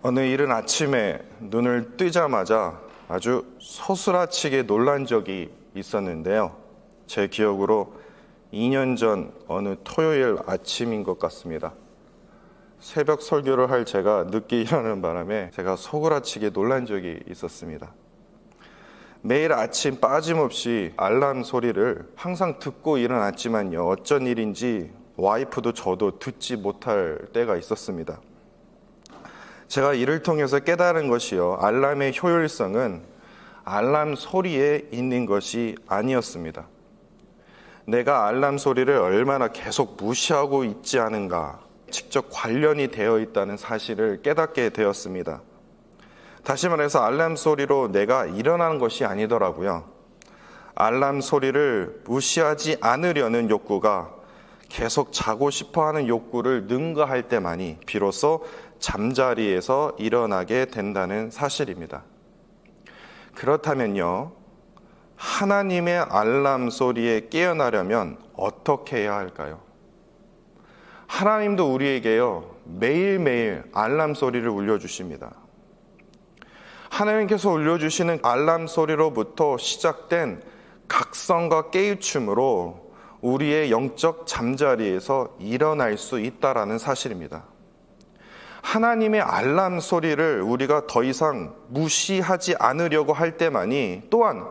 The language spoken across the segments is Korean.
어느 이른 아침에 눈을 뜨자마자 아주 소스라치게 놀란 적이 있었는데요. 제 기억으로 2년 전 어느 토요일 아침인 것 같습니다. 새벽 설교를 할 제가 늦게 일어나는 바람에 제가 소스라치게 놀란 적이 있었습니다. 매일 아침 빠짐없이 알람 소리를 항상 듣고 일어났지만요, 어쩐 일인지 와이프도 저도 듣지 못할 때가 있었습니다. 제가 이를 통해서 깨달은 것이요, 알람의 효율성은 알람 소리에 있는 것이 아니었습니다. 내가 알람 소리를 얼마나 계속 무시하고 있지 않은가, 직접 관련이 되어 있다는 사실을 깨닫게 되었습니다. 다시 말해서 알람 소리로 내가 일어나는 것이 아니더라고요. 알람 소리를 무시하지 않으려는 욕구가 계속 자고 싶어하는 욕구를 능가할 때만이 비로소 잠자리에서 일어나게 된다는 사실입니다. 그렇다면요, 하나님의 알람 소리에 깨어나려면 어떻게 해야 할까요? 하나님도 우리에게요, 매일매일 알람 소리를 울려주십니다. 하나님께서 울려주시는 알람 소리로부터 시작된 각성과 깨우침으로 우리의 영적 잠자리에서 일어날 수 있다라는 사실입니다. 하나님의 알람 소리를 우리가 더 이상 무시하지 않으려고 할 때만이, 또한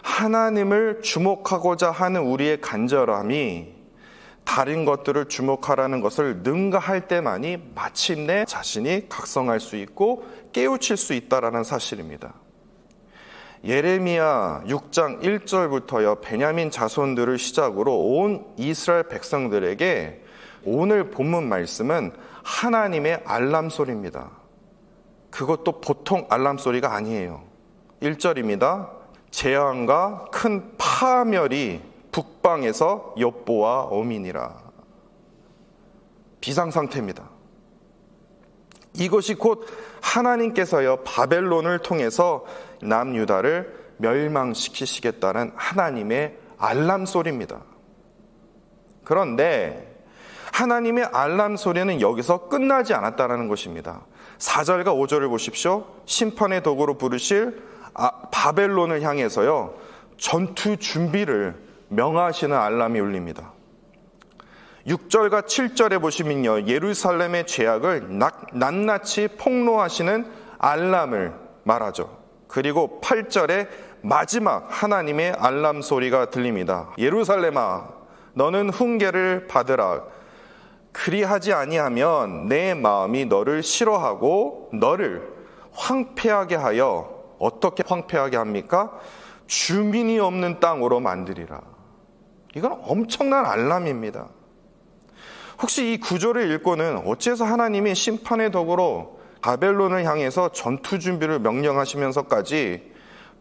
하나님을 주목하고자 하는 우리의 간절함이 다른 것들을 주목하라는 것을 능가할 때만이 마침내 자신이 각성할 수 있고 깨우칠 수 있다라는 사실입니다. 예레미야 6장 1절부터요, 베냐민 자손들을 시작으로 온 이스라엘 백성들에게 오늘 본문 말씀은 하나님의 알람 소리입니다. 그것도 보통 알람 소리가 아니에요. 1절입니다. 재앙과 큰 파멸이 북방에서 엿보아 오미니라. 비상상태입니다. 이것이 곧 하나님께서요, 바벨론을 통해서 남유다를 멸망시키시겠다는 하나님의 알람 소리입니다. 그런데 하나님의 알람 소리는 여기서 끝나지 않았다는 것입니다. 4절과 5절을 보십시오. 심판의 도구로 부르실 바벨론을 향해서요, 전투 준비를 명하시는 알람이 울립니다. 6절과 7절에 보시면요, 예루살렘의 죄악을 낱낱이 폭로하시는 알람을 말하죠. 그리고 8절에 마지막 하나님의 알람 소리가 들립니다. 예루살렘아, 너는 훈계를 받으라. 그리하지 아니하면 내 마음이 너를 싫어하고 너를 황폐하게 하여, 어떻게 황폐하게 합니까? 주민이 없는 땅으로 만들이라. 이건 엄청난 알람입니다. 혹시 이 구절을 읽고는 어째서 하나님이 심판의 덕으로 바벨론을 향해서 전투 준비를 명령하시면서까지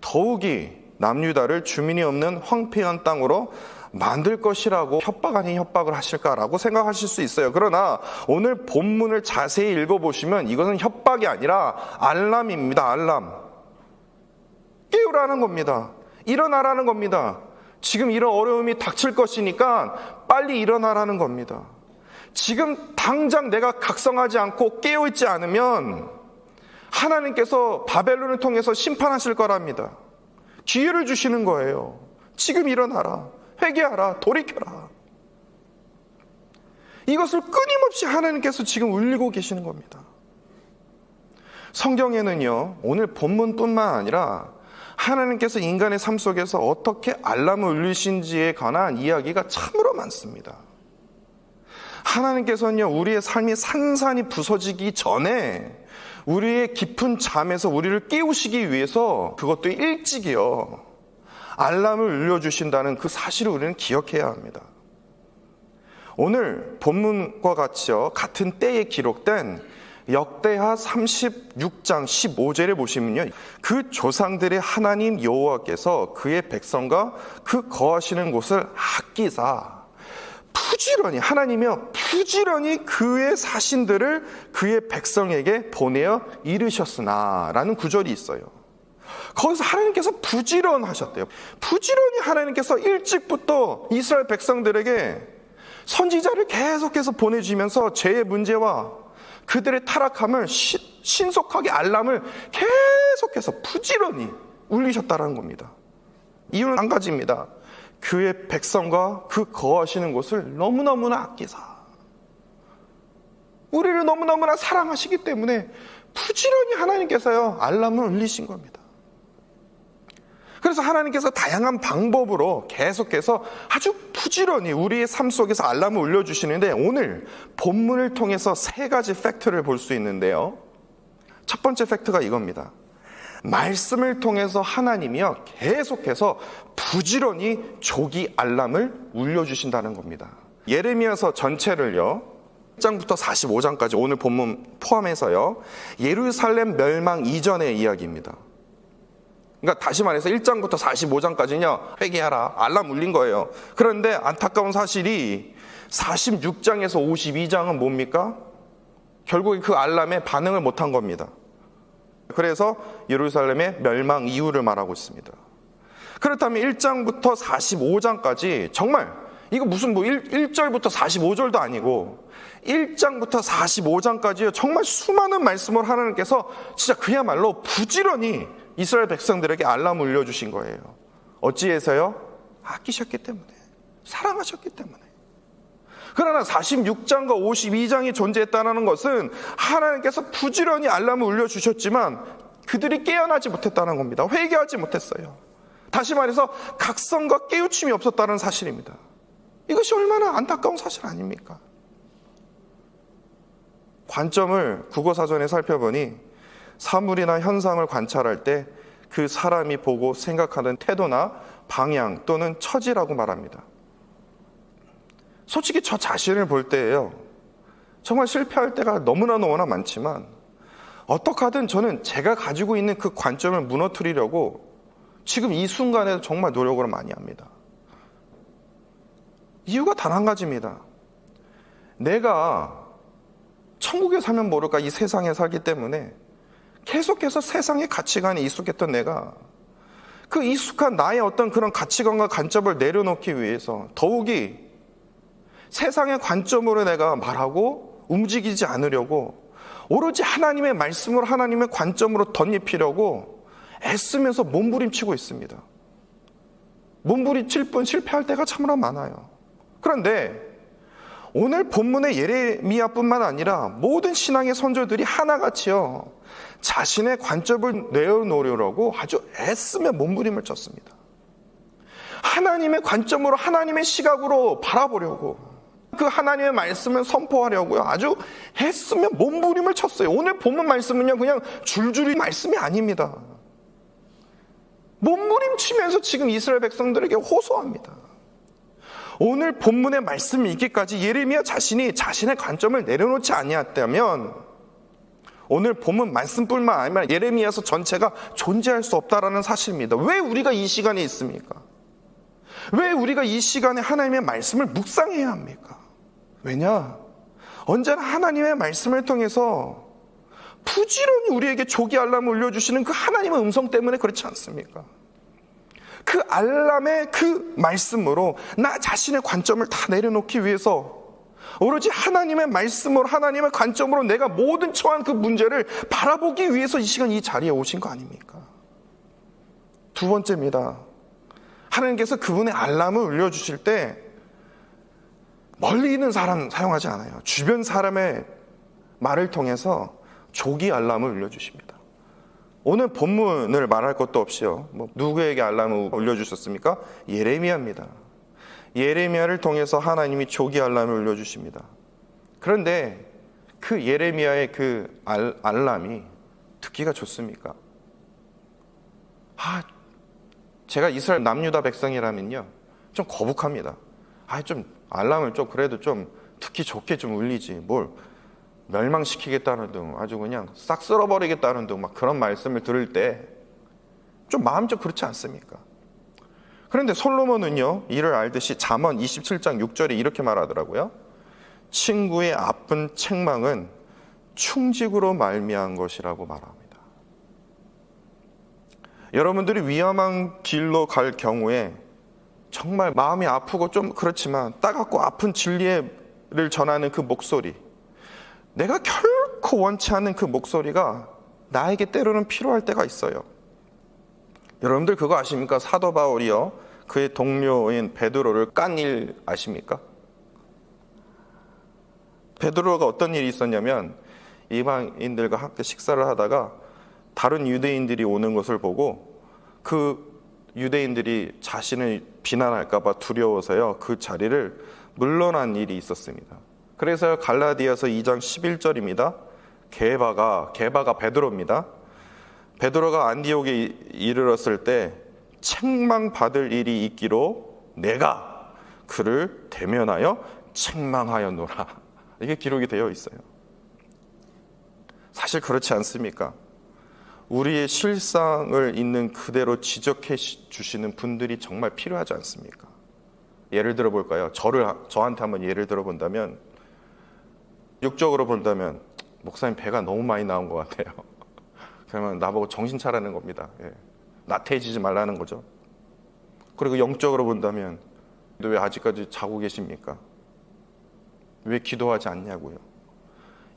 더욱이 남유다를 주민이 없는 황폐한 땅으로 만들 것이라고 협박 아닌 협박을 하실까라고 생각하실 수 있어요. 그러나 오늘 본문을 자세히 읽어보시면 이것은 협박이 아니라 알람입니다. 알람. 깨우라는 겁니다. 일어나라는 겁니다. 지금 이런 어려움이 닥칠 것이니까 빨리 일어나라는 겁니다. 지금 당장 내가 각성하지 않고 깨어있지 않으면 하나님께서 바벨론을 통해서 심판하실 거랍니다. 기회를 주시는 거예요. 지금 일어나라. 회개하라. 돌이켜라. 이것을 끊임없이 하나님께서 지금 울리고 계시는 겁니다. 성경에는요, 오늘 본문뿐만 아니라 하나님께서 인간의 삶 속에서 어떻게 알람을 울리신지에 관한 이야기가 참으로 많습니다. 하나님께서는요, 우리의 삶이 산산이 부서지기 전에 우리의 깊은 잠에서 우리를 깨우시기 위해서 그것도 일찍이요, 알람을 울려주신다는 그 사실을 우리는 기억해야 합니다. 오늘 본문과 같이요, 같은 때에 기록된 역대하 36장 15절에 보시면요, 그 조상들의 하나님 여호와께서 그의 백성과 그 거하시는 곳을 아끼사 부지런히, 하나님이요, 부지런히 그의 사신들을 그의 백성에게 보내어 이르셨으나 라는 구절이 있어요. 거기서 하나님께서 부지런하셨대요. 부지런히 하나님께서 일찍부터 이스라엘 백성들에게 선지자를 계속해서 보내주면서 죄의 문제와 그들의 타락함을 신속하게 알람을 계속해서 부지런히 울리셨다는 겁니다. 이유는 한 가지입니다. 그의 백성과 그 거하시는 곳을 너무너무나 아끼사, 우리를 너무너무나 사랑하시기 때문에 부지런히 하나님께서요 알람을 울리신 겁니다. 그래서 하나님께서 다양한 방법으로 계속해서 아주 부지런히 우리의 삶 속에서 알람을 울려주시는데, 오늘 본문을 통해서 세 가지 팩트를 볼 수 있는데요. 첫 번째 팩트가 이겁니다. 말씀을 통해서 하나님이요 계속해서 부지런히 조기 알람을 울려주신다는 겁니다. 예레미야서 전체를요 1장부터 45장까지 오늘 본문 포함해서요 예루살렘 멸망 이전의 이야기입니다. 그러니까 다시 말해서 1장부터 45장까지는요 회개하라, 알람 울린 거예요. 그런데 안타까운 사실이 46장에서 52장은 뭡니까? 결국에 그 알람에 반응을 못한 겁니다. 그래서 예루살렘의 멸망 이유를 말하고 있습니다. 그렇다면 1장부터 45장까지 정말 이거 무슨 1절부터 45절도 아니고 1장부터 45장까지 정말 수많은 말씀을 하나님께서 진짜 그야말로 부지런히 이스라엘 백성들에게 알람을 울려주신 거예요. 어찌해서요? 아끼셨기 때문에, 사랑하셨기 때문에. 그러나 46장과 52장이 존재했다는 것은 하나님께서 부지런히 알람을 울려주셨지만 그들이 깨어나지 못했다는 겁니다. 회개하지 못했어요. 다시 말해서 각성과 깨우침이 없었다는 사실입니다. 이것이 얼마나 안타까운 사실 아닙니까? 관점을 국어사전에 살펴보니 사물이나 현상을 관찰할 때 그 사람이 보고 생각하는 태도나 방향 또는 처지라고 말합니다. 솔직히 저 자신을 볼 때예요, 정말 실패할 때가 너무나 많지만 어떻게 하든 저는 제가 가지고 있는 그 관점을 무너뜨리려고 지금 이 순간에도 정말 노력을 많이 합니다. 이유가 단 한 가지입니다. 내가 천국에 살면 모를까 이 세상에 살기 때문에 계속해서 세상의 가치관에 익숙했던 내가 그 익숙한 나의 어떤 그런 가치관과 관점을 내려놓기 위해서 더욱이 세상의 관점으로 내가 말하고 움직이지 않으려고 오로지 하나님의 말씀으로, 하나님의 관점으로 덧입히려고 애쓰면서 몸부림치고 있습니다. 몸부림칠 뿐 실패할 때가 참으로 많아요. 그런데 오늘 본문의 예레미야뿐만 아니라 모든 신앙의 선조들이 하나같이요 자신의 관점을 내어놓으려고 아주 애쓰며 몸부림을 쳤습니다. 하나님의 관점으로, 하나님의 시각으로 바라보려고, 그 하나님의 말씀을 선포하려고요 아주 애쓰며 몸부림을 쳤어요. 오늘 본문 말씀은요 그냥 줄줄이 말씀이 아닙니다. 몸부림치면서 지금 이스라엘 백성들에게 호소합니다. 오늘 본문의 말씀이 있기까지 예레미야 자신이 자신의 관점을 내려놓지 아니했다면 오늘 본문 말씀뿐만 아니라 예레미야서 전체가 존재할 수 없다라는 사실입니다. 왜 우리가 이 시간에 있습니까? 왜 우리가 이 시간에 하나님의 말씀을 묵상해야 합니까? 왜냐? 언제나 하나님의 말씀을 통해서 부지런히 우리에게 조기 알람을 울려주시는 그 하나님의 음성 때문에 그렇지 않습니까? 그 알람의 그 말씀으로 나 자신의 관점을 다 내려놓기 위해서 오로지 하나님의 말씀으로, 하나님의 관점으로 내가 모든 처한 그 문제를 바라보기 위해서 이 시간 이 자리에 오신 거 아닙니까? 두 번째입니다. 하나님께서 그분의 알람을 울려주실 때 멀리 있는 사람 사용하지 않아요. 주변 사람의 말을 통해서 조기 알람을 울려주십니다. 오늘 본문을 말할 것도 없이요 누구에게 알람을 울려주셨습니까? 예레미야입니다. 예레미야를 통해서 하나님이 조기 알람을 울려주십니다. 그런데 그 예레미야의 그 알람이 듣기가 좋습니까? 제가 이스라엘 남유다 백성이라면요 좀 거북합니다. 좀 알람을 좀 그래도 좀 듣기 좋게 좀 울리지, 뭘 멸망시키겠다는 등 아주 그냥 싹 쓸어버리겠다는 등 막 그런 말씀을 들을 때 좀 마음이 좀 그렇지 않습니까? 그런데 솔로몬은요 이를 알듯이 잠언 27장 6절에 이렇게 말하더라고요. 친구의 아픈 책망은 충직으로 말미암은 것이라고 말합니다. 여러분들이 위험한 길로 갈 경우에 정말 마음이 아프고 좀 그렇지만 따갑고 아픈 진리를 전하는 그 목소리, 내가 결코 원치 않는 그 목소리가 나에게 때로는 필요할 때가 있어요. 여러분들 그거 아십니까? 사도 바울이요, 그의 동료인 베드로를 깐 일 아십니까? 베드로가 어떤 일이 있었냐면, 이방인들과 함께 식사를 하다가 다른 유대인들이 오는 것을 보고 그 유대인들이 자신을 비난할까 봐 두려워서요, 그 자리를 물러난 일이 있었습니다. 그래서 갈라디아서 2장 11절입니다. 게바가 베드로입니다. 베드로가 안디옥에 이르렀을 때 책망받을 일이 있기로 내가 그를 대면하여 책망하였노라. 이게 기록이 되어 있어요. 사실 그렇지 않습니까? 우리의 실상을 있는 그대로 지적해 주시는 분들이 정말 필요하지 않습니까? 예를 들어 볼까요? 저한테 한번 예를 들어 본다면, 육적으로 본다면 목사님 배가 너무 많이 나온 것 같아요. 그러면 나보고 정신 차리는 겁니다. 나태해지지 말라는 거죠. 그리고 영적으로 본다면 왜 아직까지 자고 계십니까? 왜 기도하지 않냐고요.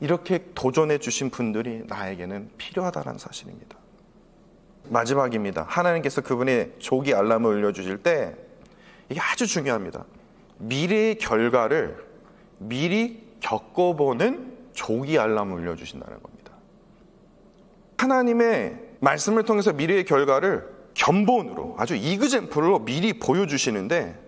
이렇게 도전해 주신 분들이 나에게는 필요하다는 사실입니다. 마지막입니다. 하나님께서 그분의 조기 알람을 울려주실 때 이게 아주 중요합니다. 미래의 결과를 미리 겪어보는 조기 알람을 울려주신다는 겁니다. 하나님의 말씀을 통해서 미래의 결과를 견본으로, 아주 이그젠플로 미리 보여주시는데,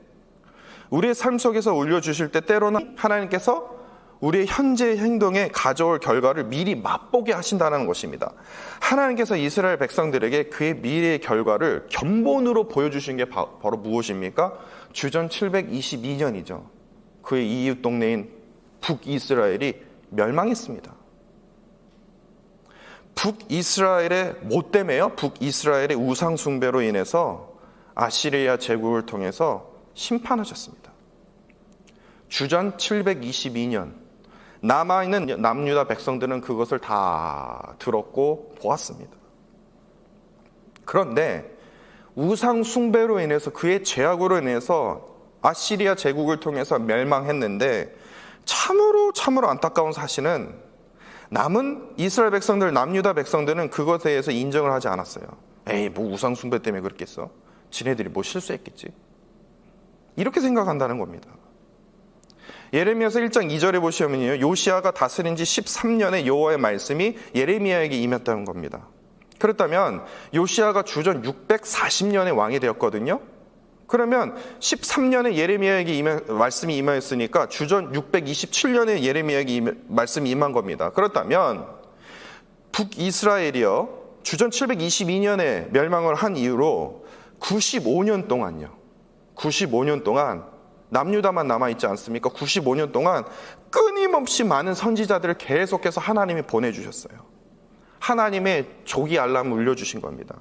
우리의 삶 속에서 울려주실 때 때로는 하나님께서 우리의 현재 행동에 가져올 결과를 미리 맛보게 하신다는 것입니다. 하나님께서 이스라엘 백성들에게 그의 미래의 결과를 견본으로 보여주신 게 바로 무엇입니까? 주전 722년이죠. 그의 이웃 동네인 북이스라엘이 멸망했습니다. 북이스라엘의 뭐 때문에요? 북이스라엘의 우상 숭배로 인해서 아시리아 제국을 통해서 심판하셨습니다. 주전 722년 남아있는 남유다 백성들은 그것을 다 들었고 보았습니다. 그런데 우상 숭배로 인해서, 그의 죄악으로 인해서 아시리아 제국을 통해서 멸망했는데, 참으로 안타까운 사실은 남은 이스라엘 백성들, 남유다 백성들은 그것에 대해서 인정을 하지 않았어요. 에이, 뭐 우상 숭배 때문에 그랬겠어? 지네들이 뭐 실수했겠지? 이렇게 생각한다는 겁니다. 예레미야서 1장 2절에 보시면요, 요시아가 다스린 지 13년의 여호와의 말씀이 예레미야에게 임했다는 겁니다. 그렇다면 요시아가 주전 640년의 왕이 되었거든요. 그러면 13년에 예레미야에게 말씀이 임하였으니까 주전 627년에 예레미야에게 말씀이 임한 겁니다. 그렇다면 북이스라엘이요, 주전 722년에 멸망을 한 이후로 95년 동안요, 95년 동안 남유다만 남아있지 않습니까? 95년 동안 끊임없이 많은 선지자들을 계속해서 하나님이 보내주셨어요. 하나님의 조기 알람을 울려주신 겁니다.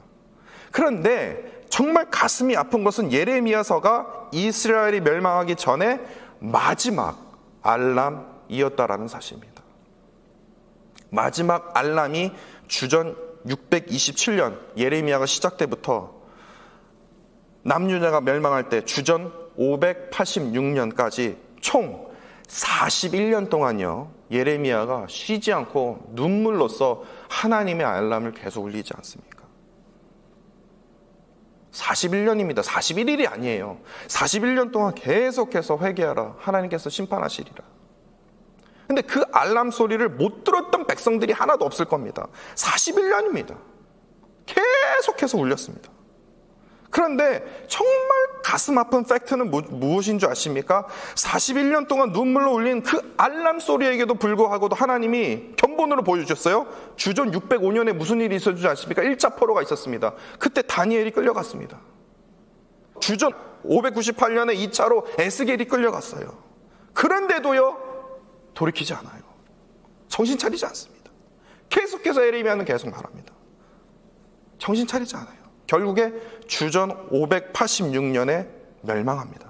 그런데 정말 가슴이 아픈 것은 예레미야서가 이스라엘이 멸망하기 전에 마지막 알람이었다라는 사실입니다. 마지막 알람이 주전 627년 예레미야가 시작 때부터 남유다가 멸망할 때 주전 586년까지 총 41년 동안요, 예레미야가 쉬지 않고 눈물로써 하나님의 알람을 계속 울리지 않습니까? 41년입니다. 41일이 아니에요. 41년 동안 계속해서 회개하라, 하나님께서 심판하시리라. 근데 그 알람 소리를 못 들었던 백성들이 하나도 없을 겁니다. 41년입니다. 계속해서 울렸습니다. 그런데 정말 가슴 아픈 팩트는 무엇인 줄 아십니까? 41년 동안 눈물로 울린 그 알람 소리에게도 불구하고도 하나님이 견본으로 보여주셨어요. 주전 605년에 무슨 일이 있었는지 아십니까? 1차 포로가 있었습니다. 그때 다니엘이 끌려갔습니다. 주전 598년에 2차로 에스겔이 끌려갔어요. 그런데도요, 돌이키지 않아요. 정신 차리지 않습니다. 계속해서 예레미야는 계속 말합니다. 정신 차리지 않아요. 결국에 주전 586년에 멸망합니다.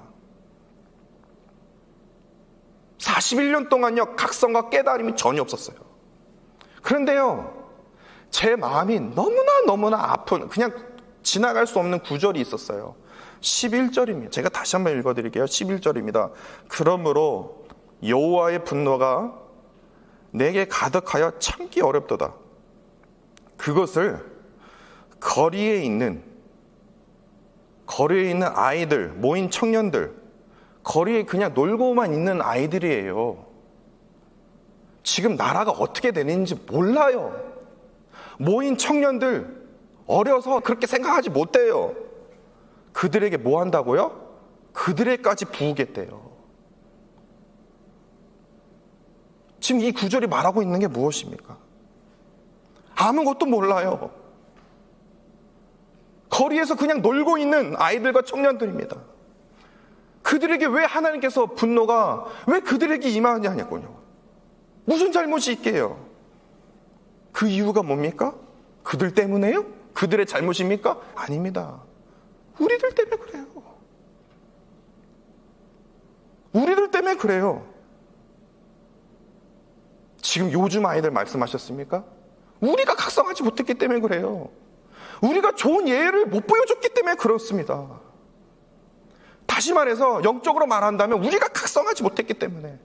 41년 동안요, 각성과 깨달음이 전혀 없었어요. 그런데요, 제 마음이 너무나 아픈, 그냥 지나갈 수 없는 구절이 있었어요. 11절입니다. 제가 다시 한번 읽어드릴게요. 11절입니다. 그러므로 여호와의 분노가 내게 가득하여 참기 어렵도다. 그것을 거리에 있는 아이들, 모인 청년들, 거리에 그냥 놀고만 있는 아이들이에요. 지금 나라가 어떻게 되는지 몰라요. 모인 청년들, 어려서 그렇게 생각하지 못해요. 그들에게 뭐 한다고요? 그들에게까지 부으겠대요. 지금 이 구절이 말하고 있는 게 무엇입니까? 아무것도 몰라요. 거리에서 그냥 놀고 있는 아이들과 청년들입니다. 그들에게 왜 하나님께서 분노가 왜 그들에게 임하냐고요. 무슨 잘못이 있게요? 그 이유가 뭡니까? 그들 때문에요? 그들의 잘못입니까? 아닙니다. 우리들 때문에 그래요. 우리들 때문에 그래요. 지금 요즘 아이들 말씀하셨습니까? 우리가 각성하지 못했기 때문에 그래요. 우리가 좋은 예를 못 보여줬기 때문에 그렇습니다. 다시 말해서 영적으로 말한다면 우리가 각성하지 못했기 때문에.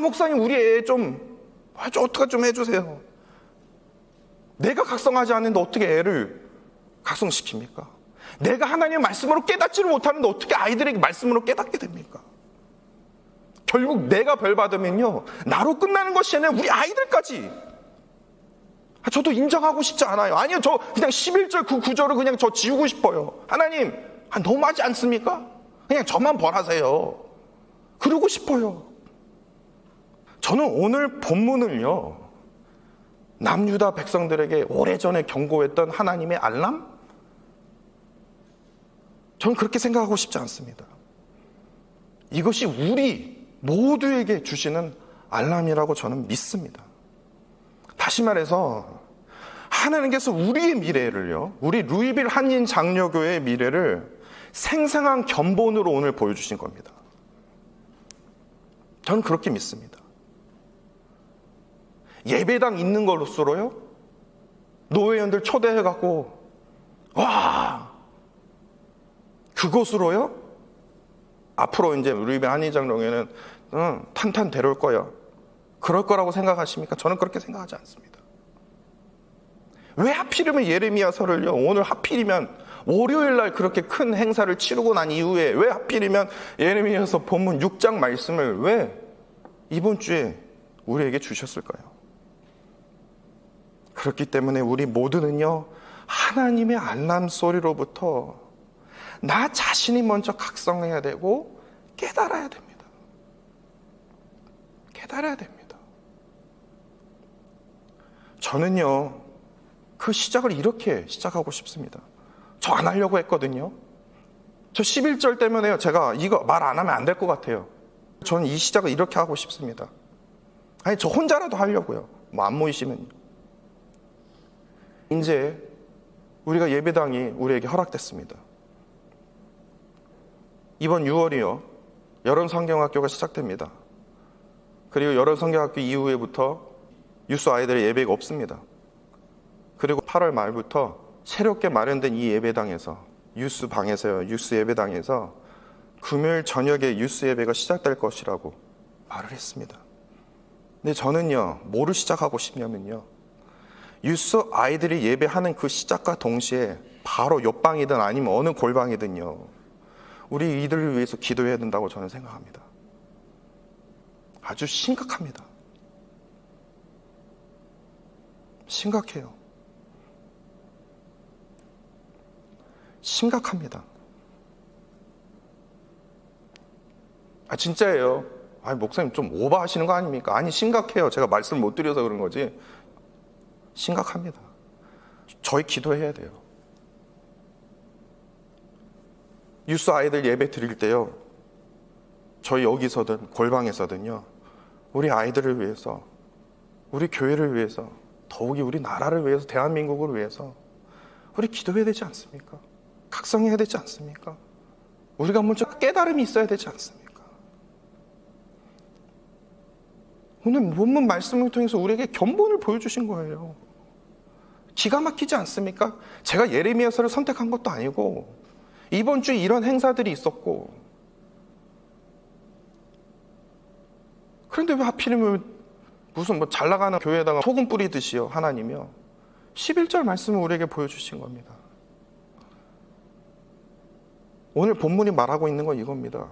목사님 우리 애 어떻게 좀 해주세요. 내가 각성하지 않는데 어떻게 애를 각성시킵니까? 내가 하나님의 말씀으로 깨닫지를 못하는데 어떻게 아이들에게 말씀으로 깨닫게 됩니까? 결국 내가 벌 받으면요, 나로 끝나는 것이 아니라 우리 아이들까지. 저도 인정하고 싶지 않아요. 아니요, 저 그냥 11절 그 구절을 그냥 저 지우고 싶어요. 하나님, 너무하지 않습니까? 그냥 저만 벌하세요. 그러고 싶어요. 저는 오늘 본문을요, 남유다 백성들에게 오래전에 경고했던 하나님의 알람? 저는 그렇게 생각하고 싶지 않습니다. 이것이 우리 모두에게 주시는 알람이라고 저는 믿습니다. 다시 말해서 하나님께서 우리의 미래를요, 우리 루이빌 한인 장로교회의 미래를 생생한 견본으로 오늘 보여주신 겁니다. 저는 그렇게 믿습니다. 예배당 있는 것으로요, 노회원들 초대해갖고 그것으로요, 앞으로 이제 루이빌 한인 장로교회는 탄탄 데려올 거야, 그럴 거라고 생각하십니까? 저는 그렇게 생각하지 않습니다. 왜 하필이면 예레미야서를요, 오늘 하필이면 월요일 날 그렇게 큰 행사를 치르고 난 이후에 왜 하필이면 예레미야서 본문 6장 말씀을 왜 이번 주에 우리에게 주셨을까요? 그렇기 때문에 우리 모두는요, 하나님의 알람 소리로부터 나 자신이 먼저 각성해야 되고 깨달아야 됩니다. 깨달아야 됩니다. 저는요, 그 시작을 이렇게 시작하고 싶습니다. 저 안 하려고 했거든요. 저 11절 때문에요, 제가 이거 말 안 하면 안 될 것 같아요. 저는 이 시작을 이렇게 하고 싶습니다. 저 혼자라도 하려고요. 안 모이시면요. 이제 우리가 예배당이 우리에게 허락됐습니다. 이번 6월이요, 여름성경학교가 시작됩니다. 그리고 여름성경학교 이후에부터 유스 아이들의 예배가 없습니다. 그리고 8월 말부터 새롭게 마련된 이 예배당에서, 유스 방에서요, 유스 예배당에서 금요일 저녁에 유스 예배가 시작될 것이라고 말을 했습니다. 근데 저는요, 뭐를 시작하고 싶냐면요, 유스 아이들이 예배하는 그 시작과 동시에 바로 옆방이든 아니면 어느 골방이든요, 우리 이들을 위해서 기도해야 된다고 저는 생각합니다. 아주 심각합니다. 심각해요. 심각합니다. 진짜예요. 목사님 좀 오버하시는 거 아닙니까? 아니, 심각해요. 제가 말씀을 못 드려서 그런 거지. 심각합니다. 저희 기도해야 돼요. 유스 아이들 예배 드릴 때요, 저희 여기서든 골방에서든요, 우리 아이들을 위해서, 우리 교회를 위해서, 더욱이 우리 나라를 위해서, 대한민국을 위해서 우리 기도해야 되지 않습니까? 각성해야 되지 않습니까? 우리가 먼저 깨달음이 있어야 되지 않습니까? 오늘 본문 말씀을 통해서 우리에게 견본을 보여주신 거예요. 기가 막히지 않습니까? 제가 예레미야서를 선택한 것도 아니고 이번 주에 이런 행사들이 있었고, 그런데 왜 하필이면 무슨 뭐 잘 나가는 교회에다가 소금 뿌리듯이요, 하나님이요. 11절 말씀을 우리에게 보여주신 겁니다. 오늘 본문이 말하고 있는 건 이겁니다.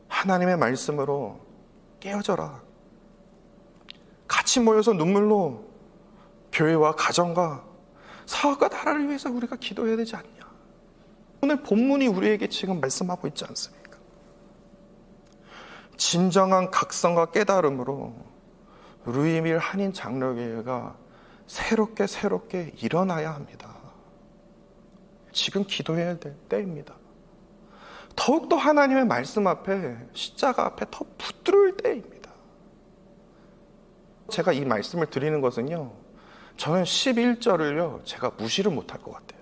하나님의 말씀으로 깨어져라. 같이 모여서 눈물로 교회와 가정과 사업과 나라를 위해서 우리가 기도해야 되지 않냐. 오늘 본문이 우리에게 지금 말씀하고 있지 않습니까? 진정한 각성과 깨달음으로 루이밀 한인 장로교회가 새롭게 일어나야 합니다. 지금 기도해야 될 때입니다. 더욱더 하나님의 말씀 앞에, 십자가 앞에 더 붙들 때입니다. 제가 이 말씀을 드리는 것은요, 저는 11절을요, 제가 무시를 못할 것 같아요.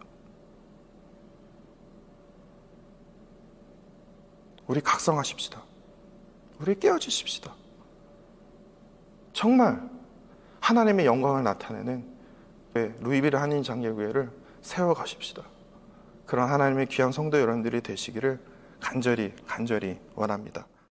우리 각성하십시다. 우리 깨어지십시다. 정말 하나님의 영광을 나타내는 루이빌 한인 장로교회를 세워가십시다. 그런 하나님의 귀한 성도 여러분들이 되시기를 간절히 원합니다.